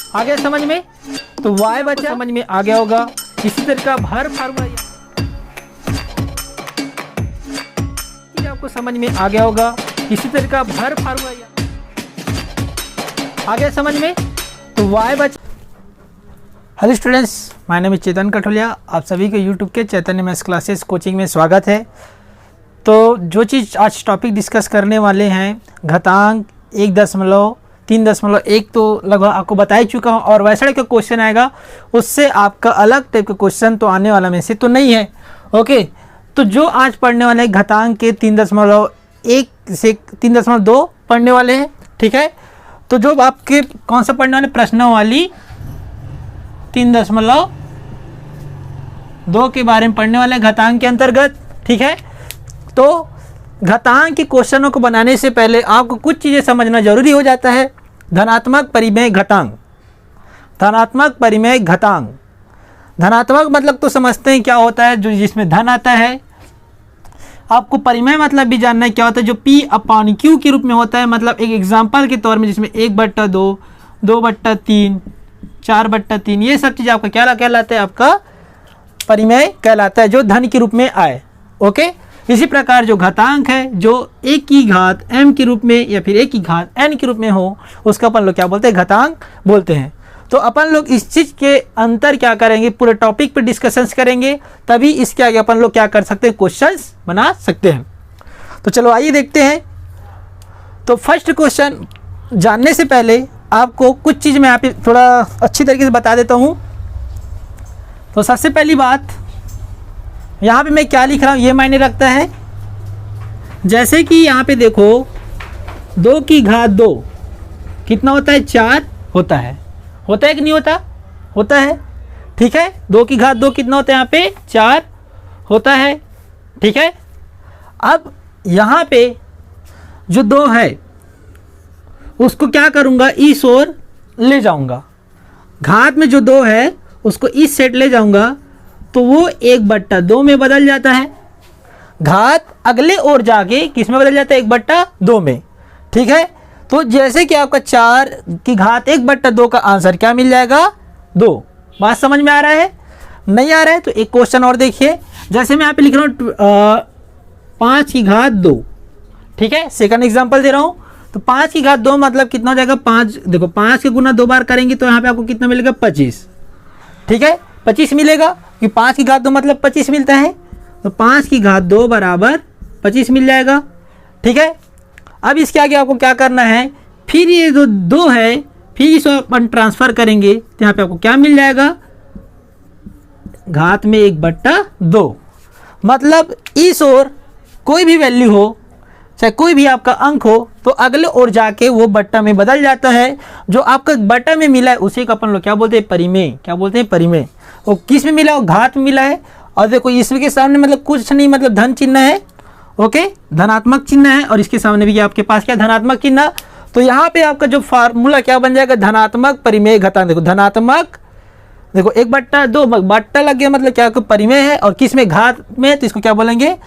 आ गया समझ में? तो y बचा, समझ में आ गया होगा। इसी तरह का हर फार्मूला आपको समझ में आ गया होगा। इसी तरह का हर फार्मूला आ गया समझ में? तो y बचा। Hello students, my name is Chetan Katholia. आप सभी को यूट्यूब के चैतन्य मैथ्स क्लासेस कोचिंग में स्वागत है। तो जो चीज़ आज टॉपिक डिस्कस करने वाले हैं, घातांक 1.3.1 तो लगभग आपको बता ही चुका हूँ, और वैसा का क्वेश्चन आएगा उससे आपका अलग टाइप का क्वेश्चन तो आने वाला में से तो नहीं है। ओके, तो जो आज पढ़ने वाले हैं घातांक के 3.1 से 3.2 पढ़ने वाले हैं, ठीक है। तो जो आपके कौन सा पढ़ने वाले, प्रश्नावली 3.2 के बारे में पढ़ने वाले हैं घातांक के अंतर्गत, ठीक है। तो घातांक के क्वेश्चनों को बनाने से पहले आपको कुछ चीज़ें समझना जरूरी हो जाता है। धनात्मक परिमेय घातांक, धनात्मक परिमेय घातांक। धनात्मक मतलब तो समझते हैं क्या होता है, जो जिसमें धन आता है। आपको परिमेय मतलब भी जानना है क्या होता है, जो P/Q के रूप में होता है। मतलब एक एग्जाम्पल के तौर में जिसमें 1/2, 2/3, 4/3, ये सब चीज़ आपका क्या कहलाता है, आपका परिमेय कहलाता है, जो धन के रूप में आए। ओके, इसी प्रकार जो घातांक है, जो एक की घात m के रूप में या फिर एक की घात n के रूप में हो, उसका अपन लोग क्या बोलते हैं, घातांक बोलते हैं। तो अपन लोग इस चीज़ के अंतर क्या करेंगे, पूरे टॉपिक पे डिस्कशंस करेंगे, तभी इसके आगे अपन लोग क्या कर सकते हैं, क्वेश्चंस बना सकते हैं। तो चलो आइए देखते हैं। तो फर्स्ट क्वेश्चन जानने से पहले आपको कुछ चीज़ मैं यहाँ पे थोड़ा अच्छी तरीके से बता देता हूँ। तो सबसे पहली बात, यहाँ पे मैं क्या लिख रहा हूँ ये मायने रखता है। जैसे कि यहाँ पे देखो 2 की घात 2 कितना होता है, 4 होता है। होता है कि नहीं होता? होता है, ठीक है। 2 की घात 2 कितना होता है, यहाँ पे 4 होता है, ठीक है। अब यहाँ पे जो 2 है उसको क्या करूँगा, इस ओर ले जाऊँगा। घात में जो 2 है उसको इस सेट ले जाऊँगा तो वो 1/2 में बदल जाता है। घात अगले ओर जाके किस में बदल जाता है, 1/2 में, ठीक है। तो जैसे कि आपका 4 की घात 1/2 का आंसर क्या मिल जाएगा, 2। बात समझ में आ रहा है? नहीं आ रहा है तो एक क्वेश्चन और देखिए। जैसे मैं यहाँ पे लिख रहा हूँ 5 की घात 2, ठीक है। सेकंड एग्जांपल दे रहा हूँ। तो 5 की घात 2 मतलब कितना हो जाएगा, 5। देखो 5 के गुना 2 बार करेंगे तो यहाँ पे आपको कितना मिलेगा, 25, ठीक है। 25 मिलेगा, कि 5 की घात 2 मतलब 25 मिलता है। तो 5 की घात 2 बराबर 25 मिल जाएगा, ठीक है। अब इसके आगे आपको क्या करना है, फिर ये जो 2 है फिर इसको अपन ट्रांसफर करेंगे तो यहाँ पे आपको क्या मिल जाएगा, घात में 1/2। मतलब इस ओर कोई भी वैल्यू हो, चाहे कोई भी आपका अंक हो, तो अगले ओर जाके वो बट्टा में बदल जाता है। जो आपका बट्टा में मिला है उसी को अपन लोग क्या बोलते हैं, परिमेय। क्या बोलते हैं, परिमेय। वो किस में मिला, वो घात में मिला है। और देखो इसके सामने मतलब कुछ नहीं, मतलब धन चिन्ह है, ओके, धनात्मक चिन्ह है, और इसके सामने भी आपके पास क्या, धनात्मक चिन्ह। तो यहाँ पे आपका जो फार्मूला क्या बन जाएगा, धनात्मक परिमेय घातांक। देखो धनात्मक, देखो 1/2 बट्टा लग गया, मतलब क्या परिमेय है, और किस में, घात में, तो इसको क्या बोलेंगे,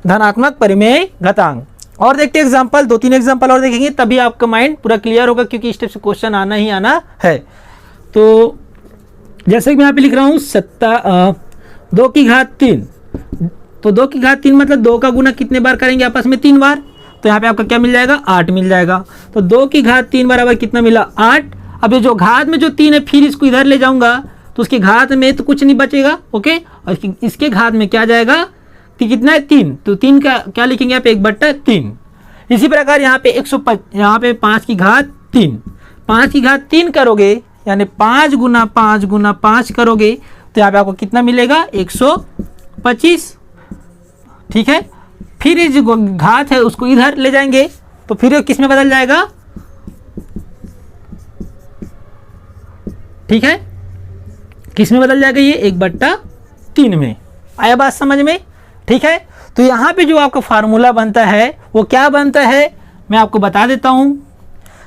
धनात्मक परिमेय घातांक। और देखते हैं एग्जाम्पल, 2-3 एग्जाम्पल और देखेंगे, तभी आपका माइंड पूरा क्लियर होगा, क्योंकि इस टाइप से क्वेश्चन आना ही आना है। तो जैसे कि मैं यहाँ पे लिख रहा हूँ 2 की घात 3। तो 2 की घात 3 मतलब 2 का गुना कितने बार करेंगे, आपस में 3 बार। तो यहाँ पे आपका क्या मिल जाएगा, 8 मिल जाएगा। तो 2 की घात 3 बराबर कितना मिला, 8। अब ये जो घात में जो 3 है फिर इसको इधर ले जाऊंगा तो उसके घात में तो कुछ नहीं बचेगा, ओके। और इसके घात में क्या जाएगा, कि कितना है, 3। तो 3 का क्या लिखेंगे यहाँ पे, 1/3। इसी प्रकार यहाँ पे 5 की घात 3, 5 की घात 3 करोगे, यानी 5 गुना 5 करोगे तो यहाँ पे आपको कितना मिलेगा, 125, ठीक है। फिर ये जो घात है उसको इधर ले जाएंगे तो फिर किस में बदल जाएगा, ठीक है, किस में बदल जाएगा, ये 1/3 में। आया बात समझ में, ठीक है। तो यहाँ पे जो आपका फार्मूला बनता है वो क्या बनता है, मैं आपको बता देता हूँ,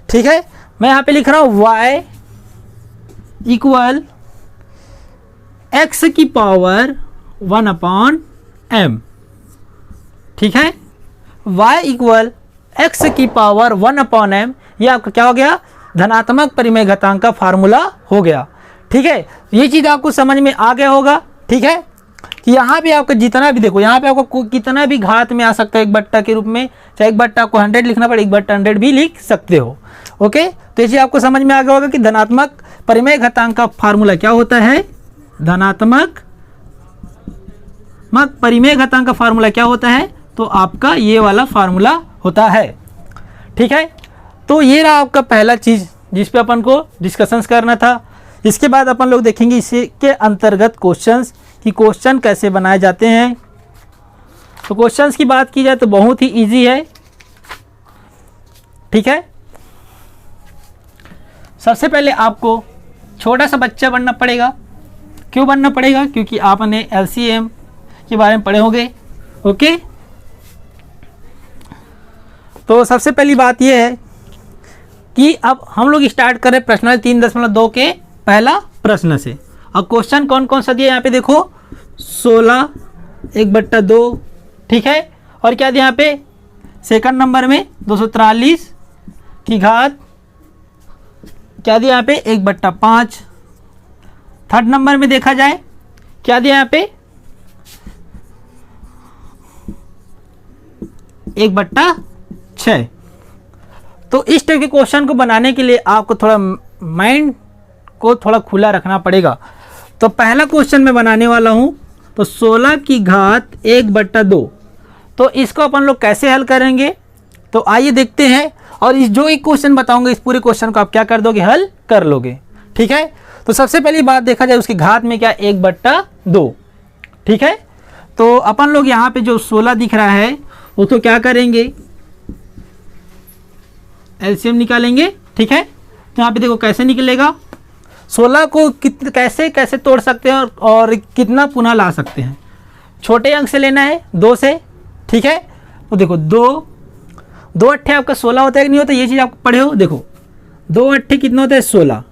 ठीक है। मैं यहाँ पे लिख रहा हूँ y = x की पावर 1/m, ठीक है। y = x की पावर 1/m, ये आपका क्या हो गया, धनात्मक परिमेय घातांक का फार्मूला हो गया। ठीक है, ये चीज़ आपको समझ में आ गया होगा। ठीक है, कि यहाँ पे आपका जितना भी देखो, यहाँ पे आपको कितना भी घात में आ सकता है 1/, के रूप में, चाहे 1/, आपको 100 लिखना पड़े, 1/100 भी लिख सकते हो। ओके, तो ये चीज़ आपको समझ में आ गया होगा कि धनात्मक परिमेय घातांक का फार्मूला क्या होता है। धनात्मक परिमेय घातांक का फार्मूला क्या होता है, तो आपका ये वाला फार्मूला होता है। ठीक है, तो ये रहा आपका पहला चीज़ जिस पे अपन को डिस्कशंस करना था। इसके बाद अपन लोग देखेंगे इसके अंतर्गत क्वेश्चंस कि क्वेश्चन कैसे बनाए जाते हैं। तो क्वेश्चंस की बात की जाए तो बहुत ही इजी है। ठीक है, सबसे पहले आपको छोटा सा बच्चा बनना पड़ेगा। क्यों बनना पड़ेगा, क्योंकि आपने LCM के बारे में पढ़े होंगे। ओके, तो सबसे पहली बात यह है कि अब हम लोग स्टार्ट करें प्रश्न 3.2 के पहला प्रश्न से। और क्वेश्चन कौन कौन सा दिया यहाँ पे देखो, 16 1/2। ठीक है, और क्या दिया यहाँ पे, सेकंड नंबर में 243 की घात, क्या दिया यहाँ पे 1/5। थर्ड नंबर में देखा जाए क्या दिया यहाँ पे 1/6। तो इस टाइप के क्वेश्चन को बनाने के लिए आपको थोड़ा माइंड को थोड़ा खुला रखना पड़ेगा। तो पहला क्वेश्चन मैं बनाने वाला हूँ, तो 16 की घात 1/2। तो इसको अपन लोग कैसे हल करेंगे, तो आइए देखते हैं। और इस जो एक क्वेश्चन बताऊंगा, इस पूरे क्वेश्चन को आप क्या कर दोगे, हल कर लोगे। ठीक है, तो सबसे पहली बात देखा जाए उसकी घात में क्या 1/2। ठीक है, तो अपन लोग यहाँ पे जो 16 दिख रहा है उसको क्या करेंगे, LCM निकालेंगे। ठीक है, तो यहाँ पे देखो कैसे निकलेगा, 16 को कैसे कैसे तोड़ सकते हैं और कितना पुनः ला सकते हैं। छोटे अंक से लेना है 2 से। ठीक है, तो देखो 2 अट्ठे आपका 16 होता है कि नहीं होता, ये चीज़ आप पढ़े हो। देखो 2 अट्ठे कितना होता है 16।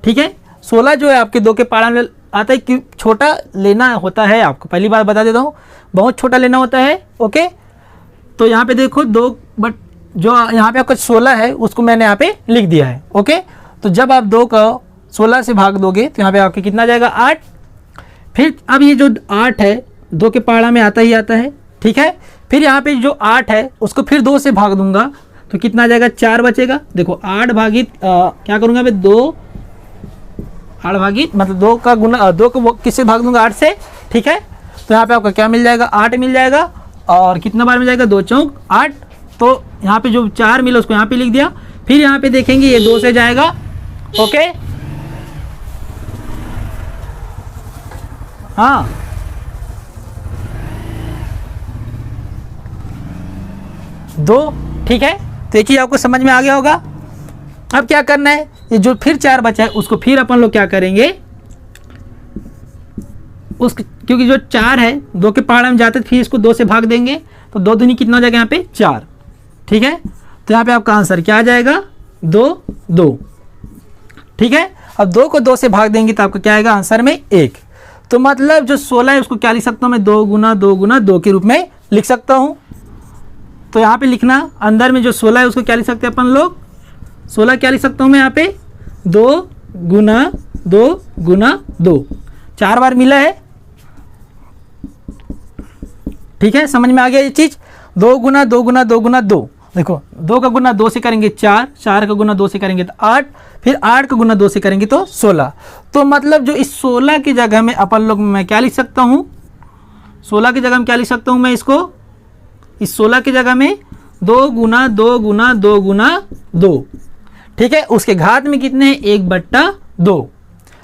ठीक है, 16 जो है आपके 2 के पारा में आता है कि छोटा लेना होता है। आपको पहली बार बता देता हूँ, बहुत छोटा लेना होता है। ओके, तो यहाँ पे देखो 2 बट जो यहाँ पे आपका 16 है उसको मैंने यहाँ पे लिख दिया है। ओके, तो जब आप 2 का 16 से भाग दोगे तो यहाँ पे आपके कितना जाएगा 8। फिर अब ये जो 8 है 2 के पारा में आता ही आता है। ठीक है, फिर यहाँ पे जो 8 है उसको फिर 2 से भाग दूंगा तो कितना जाएगा 4 बचेगा। देखो 8 भागित क्या करूँगा मैं 2 8 भागित मतलब 2 का गुना 2 को किससे भाग दूंगा 8 से। ठीक है, तो यहाँ पे आपका क्या मिल जाएगा 8 मिल जाएगा। और कितना बार मिल जाएगा 2 चौक 8। तो यहाँ पे जो 4 मिला उसको यहाँ पे लिख दिया। फिर यहाँ पे देखेंगे ये 2 से जाएगा। ओके, हाँ 2। ठीक है, तो ये चीज़ आपको समझ में आ गया होगा। अब क्या करना है, ये जो फिर 4 बचा है उसको फिर अपन लोग क्या करेंगे, उस क्योंकि जो 4 है 2 के पहाड़ा में जाते फिर इसको 2 से भाग देंगे तो 2 दूनी कितना हो जाएगा यहाँ पे 4। ठीक है, तो यहाँ पे आपका आंसर क्या आ जाएगा 2। ठीक है, अब 2 को 2 से भाग देंगे तो आपका क्या आएगा आंसर में 1। तो मतलब जो 16 है उसको क्या लिख सकता हूँ मैं 2 गुना 2 गुना 2 के रूप में लिख सकता हूँ। तो यहाँ पे लिखना अंदर में जो 16 है उसको क्या लिख सकते हैं अपन लोग, 16 क्या लिख सकता हूँ मैं यहाँ पे 2 गुना 2 गुना 2, 4 बार मिला है। ठीक है, समझ में आ गया ये चीज़। 2 गुना 2 गुना 2 गुना 2, देखो 2 का गुना 2 से करेंगे 4, 4 का गुना 2 से करेंगे तो 8, फिर 8 का गुना 2 से करेंगे तो 16। तो मतलब जो इस 16 की जगह में अपन लोग मैं क्या लिख सकता हूँ, 16 की जगह में क्या लिख सकता हूँ मैं इसको, इस 16 की जगह में 2 गुना 2 गुना 2 गुना 2। ठीक है, उसके घात में कितने हैं 1/2।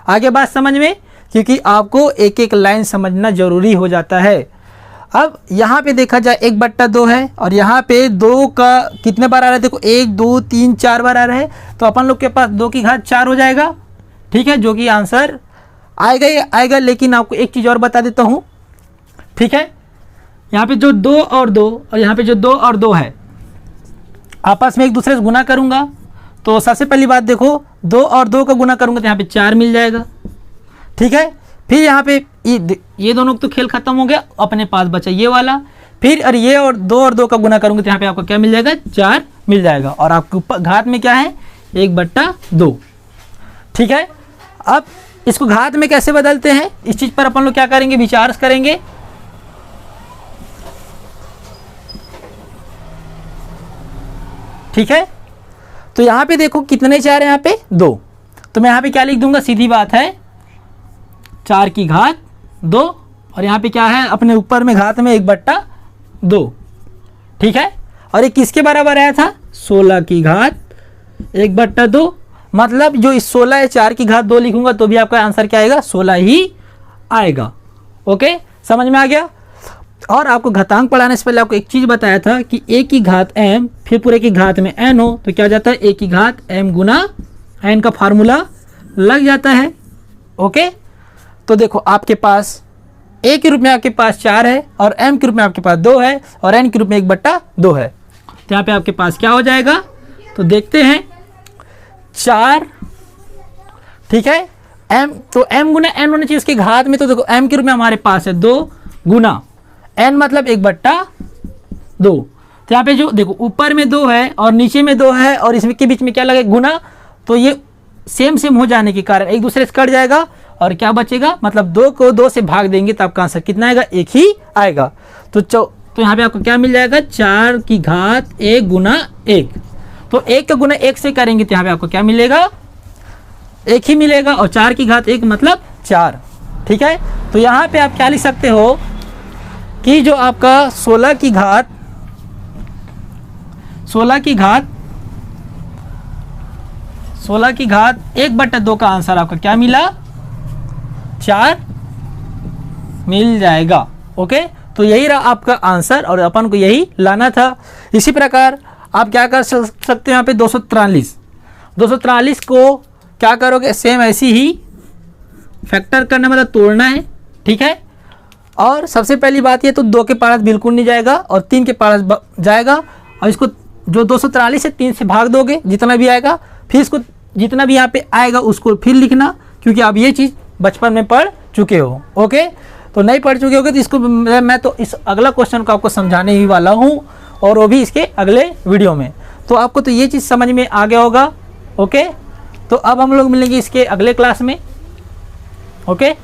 आगे बात समझ में, क्योंकि आपको एक एक लाइन समझना जरूरी हो जाता है। अब यहाँ पे देखा जाए 1/2 है और यहाँ पे 2 का कितने बार आ रहा है, देखो 1 2 3 4 बार आ रहा है। तो अपन लोग के पास 2 की घात 4 हो जाएगा। ठीक है, जो कि आंसर आएगा ही आएगा। लेकिन आपको एक चीज़ और बता देता हूँ। ठीक है, यहाँ पे जो 2 और 2 और यहाँ पे जो 2 और 2 है आपस में एक दूसरे से गुना करूँगा। तो सबसे पहली बात देखो 2 और 2 का गुना करूँगा तो यहाँ पे 4 मिल जाएगा। ठीक है, फिर यहाँ पे ये दोनों तो खेल खत्म हो गया, अपने पास बचा ये वाला। फिर और ये और 2 और 2 का गुना करूँगा तो यहाँ पे आपको क्या मिल जाएगा 4 मिल जाएगा। और आपके ऊपर घात में क्या है 1/2 2। ठीक है, अब इसको घात में कैसे बदलते हैं, इस चीज पर अपन लोग क्या करेंगे, विचार करेंगे। ठीक है, तो यहां पे देखो कितने 4 है, यहाँ पे 2, तो मैं यहाँ पे क्या लिख दूंगा, सीधी बात है 4 की घात 2, और यहाँ पे क्या है अपने ऊपर में घात में 1/2। ठीक है, और ये किसके बराबर आया था, 16 की घात 1/2। मतलब जो इस 16 है 4 की घात 2 लिखूंगा तो भी आपका आंसर क्या आएगा, 16 ही आएगा। ओके, समझ में आ गया। और आपको घातांक पढ़ाने से पहले आपको एक चीज़ बताया था कि a की घात m फिर पूरे की घात में n हो तो क्या हो जाता है, a की घात m गुना n का फार्मूला लग जाता है। ओके, तो देखो आपके पास a के रूप में आपके पास 4 है और m के रूप में आपके पास 2 है और n के रूप में 1/2 है, तो यहाँ पे आपके पास क्या हो जाएगा, तो देखते हैं 4। ठीक है, m तो m गुना n होना चाहिए इसके घात में, तो देखो m के रूप में हमारे पास है 2 गुना n मतलब 1/2। तो यहाँ पे जो देखो ऊपर में 2 है और नीचे में 2 है और इसमें के बीच में क्या लगे, गुना, तो ये सेम हो जाने के कारण एक दूसरे से कट जाएगा और क्या बचेगा, मतलब 2 को 2 से भाग देंगे तो आपका आंसर कितना आएगा, 1 ही आएगा। तो यहाँ पे आपको क्या मिल जाएगा, 4 की घात 1 गुना 1। तो 1 का गुना 1 से करेंगे तो यहाँ पे आपको क्या मिलेगा, 1 ही मिलेगा, और 4 की घात 1 मतलब 4। ठीक है, तो यहाँ पे आप क्या लिख सकते हो कि जो आपका 16 की घात 1/2 का आंसर आपका क्या मिला, 4 मिल जाएगा। ओके, तो यही रहा आपका आंसर और अपन को यही लाना था। इसी प्रकार आप क्या कर सकते हो, यहाँ पे 243 को क्या करोगे, सेम ऐसी ही फैक्टर करना मतलब तोड़ना है। ठीक है, और सबसे पहली बात ये तो 2 के पास बिल्कुल नहीं जाएगा और 3 के पास जाएगा, और इसको जो 243 है 3 से भाग दोगे जितना भी आएगा, फिर इसको जितना भी यहाँ पे आएगा उसको फिर लिखना, क्योंकि आप ये चीज़ बचपन में पढ़ चुके हो। ओके, तो नहीं पढ़ चुके होगे तो इसको मैं तो इस अगला क्वेश्चन को आपको समझाने ही वाला हूँ, और वो भी इसके अगले वीडियो में, तो आपको तो ये चीज़ समझ में आ गया होगा। ओके, तो अब हम लोग मिलेंगे इसके अगले क्लास में। ओके।